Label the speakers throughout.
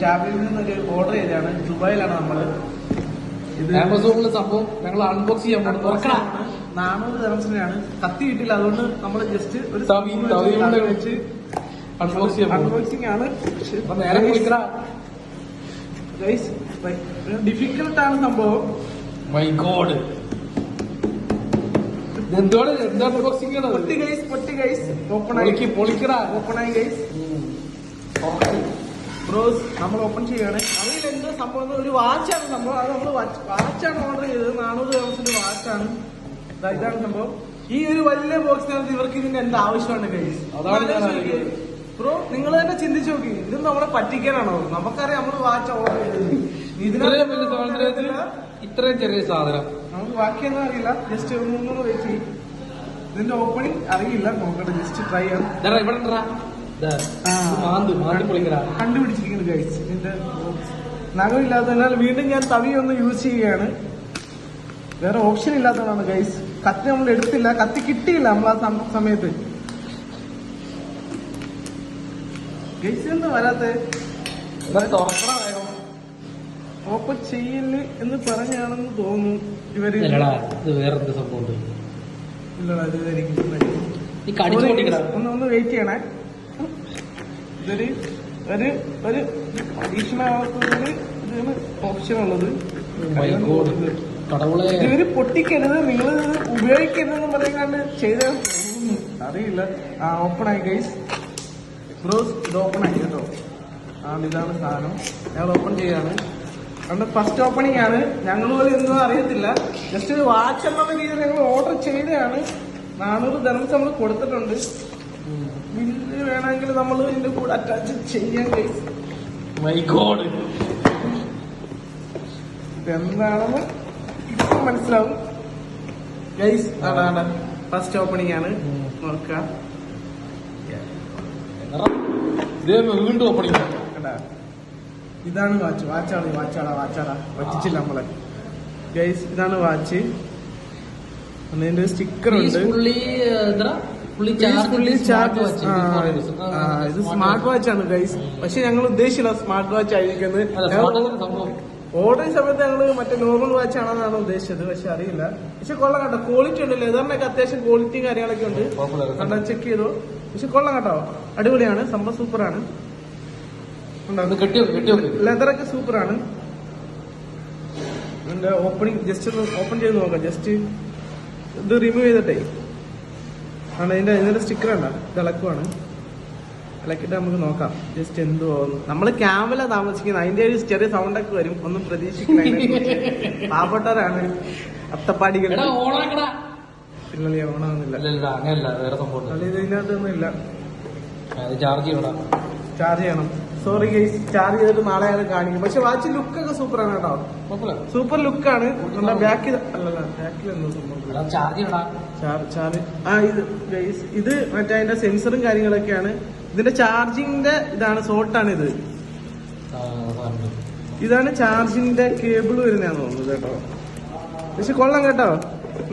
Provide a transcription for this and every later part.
Speaker 1: ക്യാബിനിൽ നിന്നൊരു ഓർഡർ ചെയ്തതാണ്. ദുബായിലാണ് നമ്മള്.
Speaker 2: ഇത് ആമസോണിലെ സംഭവം ഞങ്ങൾ അൺബോക്സ് ചെയ്യാൻ പോകുന്നത്. തുറക്കണം.
Speaker 1: 400 ദിറംസിനാണ്. കത്തി കിട്ടില്ല, അതുകൊണ്ട് നമ്മള് ജസ്റ്റ് ഒരു
Speaker 2: വെച്ച് അൺബോക്സ് ചെയ്യാൻ
Speaker 1: അൺബോക്സിംഗ് ആണ്.
Speaker 2: നേരെ
Speaker 1: ഡിഫിക്കൽട്ട് ആണ് സംഭവം.
Speaker 2: മൈ ഗോഡ്, എന്താണ് അൺബോക്സിംഗ്?
Speaker 1: പൊട്ടി ഗൈസ്. ഓപ്പണായി ഗൈസ്. ബ്രോസ് നമ്മൾ ഓപ്പൺ ചെയ്യാണ്. അതിൽ എന്താ സംഭവം? ഒരു വാച്ചാണ് സംഭവം. അത് നമ്മൾ വാച്ചാണ് ഓർഡർ ചെയ്തത്. 400 ദിറംസിന്റെ വാച്ചാണ്. ഇതാണ് സംഭവം. ഈ ഒരു വലിയ ബോക്സിനകത്ത് ഇവർക്ക് ഇതിന്റെ എന്താ ആവശ്യമാണ് ഗൈസ്? ബ്രോ നിങ്ങൾ തന്നെ ചിന്തിച്ചു നോക്കി, ഇത് നമ്മളെ പറ്റിക്കാനാണോ? നമുക്കറിയാം നമ്മൾ വാച്ച് ഓർഡർ ചെയ്തത്.
Speaker 2: ഇത്രയും ചെറിയ സാധനം
Speaker 1: നമുക്ക് ബാക്കിയൊന്നും അറിയില്ല. ജസ്റ്റ് ഒന്നും വെച്ച് ഇതിന്റെ ഓപ്പണിംഗ് അറിയില്ല. നോക്കട്ടെ, ജസ്റ്റ് ട്രൈ ചെയ്യാം. കണ്ടുപിടിച്ചിരിക്കുന്നു ഗൈസ്. ഇതിന്റെ നഖമില്ലാത്തതിനാൽ വീണ്ടും ഞാൻ തവി ഒന്ന് യൂസ് ചെയ്യുകയാണ്. വേറെ ഓപ്ഷൻ ഇല്ലാത്തതാണ് ഗൈസ്. കത്തി നമ്മൾ എടുത്തില്ല, കത്തി കിട്ടിയില്ല നമ്മൾ ആ സമയത്ത്. ഗൈസ് എന്താ വരാത്ത? ഓപ്പൺ ചെയ്യല് എന്ന് പറഞ്ഞാണെന്ന് തോന്നുന്നു ഇവര്.
Speaker 2: വേറെന്ത് സംഭവം?
Speaker 1: ഇല്ലടാ, ഒന്ന് വെയിറ്റ് ചെയ്യണേ. ഇതൊരു പരീക്ഷണാർത്ഥത്തിന് ഇതിന് ഓപ്ഷൻ ഉള്ളത്. ഇവര് പൊട്ടിക്കരുത്, നിങ്ങൾ ഉപയോഗിക്കരുതെന്ന് പറയാണ്ട് ചെയ്ത അറിയില്ല. ഓപ്പൺ ആയി ഗൈസ്. ബ്രോസ് ഇത് ഓപ്പൺ ആയി കേട്ടോ. ഇതാണ് സാധനം. ഞങ്ങൾ ഓപ്പൺ ചെയ്യാണ്. അതുകൊണ്ട് ഫസ്റ്റ് ഓപ്പണിംഗ് ആണ്. ഞങ്ങൾ പോലും ഒന്നും അറിയത്തില്ല. ജസ്റ്റ് ഒരു വാച്ച് എന്നുള്ള രീതിയിൽ ഞങ്ങൾ ഓർഡർ ചെയ്തതാണ്. 400 ദിറംസ് നമ്മൾ കൊടുത്തിട്ടുണ്ട്. ബില്ല് വേണമെങ്കിൽ നമ്മൾ ഇതിന്റെ കൂടെ അറ്റാച്ച് ചെയ്യാൻ ഗൈസ്.
Speaker 2: മൈ ഗോഡ്,
Speaker 1: ഇതെന്താണെന്ന് ഇപ്പൊ മനസ്സിലാവും ഗൈസ്. അതാണ് ഫസ്റ്റ് ഓപ്പണിംഗ് ആണ്. നോക്കാം.
Speaker 2: വീണ്ടും ഓപ്പണിംഗ്.
Speaker 1: ഇതാണ് വാച്ച്. വാച്ചാടാ പറ്റിച്ചില്ല നമ്മളെ ഗൈസ്. ഇതാണ് വാച്ച്. അതിന്റെ സ്റ്റിക്കർ ഉണ്ട്. ഇത് സ്മാർട്ട് വാച്ച് ആണ് ഗൈസ്. പക്ഷെ ഞങ്ങൾ ഉദ്ദേശിച്ചില്ല സ്മാർട്ട് വാച്ച് ആയിരിക്കുന്നത്. ഓർഡർ സമയത്ത് ഞങ്ങള് മറ്റേ നോർമൽ വാച്ച് ആണെന്നാണ് ഉദ്ദേശിച്ചത്. പക്ഷെ അറിയില്ല. പക്ഷെ കൊള്ളാം കേട്ടോ. ക്വാളിറ്റി ഉണ്ട്. ലെതറിനൊക്കെ അത്യാവശ്യം ക്വാളിറ്റിയും കാര്യങ്ങളൊക്കെ ഉണ്ട്. കണ്ടോ, ചെക്ക് ചെയ്തോ. പക്ഷെ കൊള്ളാം കേട്ടോ. അടിപൊളിയാണ് സംഭവം. സൂപ്പറാണ്. ലെതറൊക്കെ സൂപ്പറാണ്. ഇതിന്റെ ഓപ്പണിംഗ് ജസ്റ്റ് ഒന്ന് ഓപ്പൺ ചെയ്ത് നോക്കാം. ജസ്റ്റ് ഇത് റിമൂവ് ചെയ്തിട്ടേ ആണ് ഇതിന്റെ സ്റ്റിക്കർ ഉണ്ട്. ഇത് ഇളക്കുവാണ്. ഇളക്കിട്ട് നമുക്ക് നോക്കാം ജസ്റ്റ് എന്തോ. നമ്മള് ക്യാമറ താമസിക്കുന്നത്, അതിന്റെ ഒരു ചെറിയ സൗണ്ടൊക്കെ വരും. ഒന്നും പ്രതീക്ഷിക്കില്ല. പാവപ്പെട്ടവരാണ് അത്തപ്പാടികൾ. പിള്ളേ ഓണാവുന്നില്ല. ഇതിനകത്തൊന്നും ഇല്ല. ചാർജ് ചെയ്യണം. സോറി ഗൈസ്, ചാർജ് ചെയ്തിട്ട് നാളെ അത് കാണിക്കും. പക്ഷെ വാച്ച് ലുക്കൊക്കെ സൂപ്പറാണ് കേട്ടോ. സൂപ്പർ ലുക്കാണ്. ബാക്കിൽ എന്തോ സംഭവം ചാർജ്. ഇത് ഗൈസ്, ഇത് മറ്റേ അതിന്റെ സെൻസറും കാര്യങ്ങളൊക്കെയാണ്. ഇതിന്റെ ചാർജിങ്ങിന്റെ ഇതാണ്. ഷോർട്ടാണ് ഇത്. ഇതാണ് ചാർജിങ്ങിന്റെ കേബിൾ വരുന്നതാന്ന് തോന്നുന്നത് കേട്ടോ. പക്ഷെ കൊള്ളാം കേട്ടോ.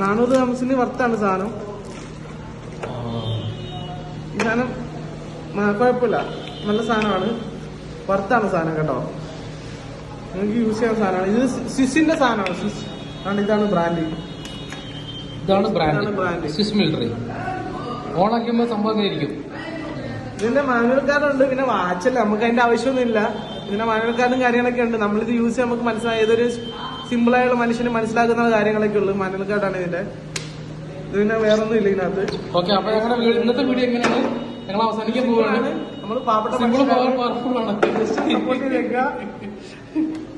Speaker 1: 400 ദിറംസിന് വർത്താണ് സാധനം. ഈ സാധനം കുഴപ്പമില്ല, നല്ല സാധനമാണ്. വർത്താണ് സാധനം കേട്ടോ. നിങ്ങൾക്ക് യൂസ് ചെയ്യാൻ സാധനമാണ്. ഇത് സ്വിസിന്റെ സാധനമാണ്. സ്വിസ് ആണ്. ഇതാണ് ബ്രാൻഡ്.
Speaker 2: Swiss military. ഓണാക്കുമ്പോ സംഭവം ആയിരിക്കും.
Speaker 1: ഇതിന്റെ മാനുവൽ കാർഡ് ഉണ്ട്. പിന്നെ വാച്ചല്ല, നമുക്ക് അതിന്റെ ആവശ്യമൊന്നുമില്ല. ഇതിന്റെ മാനുവൽ കാർഡും കാര്യങ്ങളൊക്കെ ഉണ്ട്. നമ്മളിത് യൂസ് ചെയ്യാൻ നമുക്ക് മനസ്സിലായി. ഏതൊരു സിമ്പിളായുള്ള മനുഷ്യന് മനസ്സിലാക്കുന്ന കാര്യങ്ങളൊക്കെ ഉള്ളു. മാനുവൽ കാർഡാണ് ഇതിന്റെ. ഇത് പിന്നെ വേറൊന്നും ഇല്ല ഇതിനകത്ത്.
Speaker 2: ഓക്കെ, അപ്പൊ ഞങ്ങളുടെ ഇന്നത്തെ വീഡിയോ എങ്ങനെയാണ്? ഞങ്ങൾ അവസാനിക്കാൻ പോവുകയാണ്.
Speaker 1: നമ്മൾ പാവപ്പെട്ട
Speaker 2: പവർഫുൾ ആണ്.
Speaker 1: സപ്പോർട്ട് ചെയ്തേക്കുക.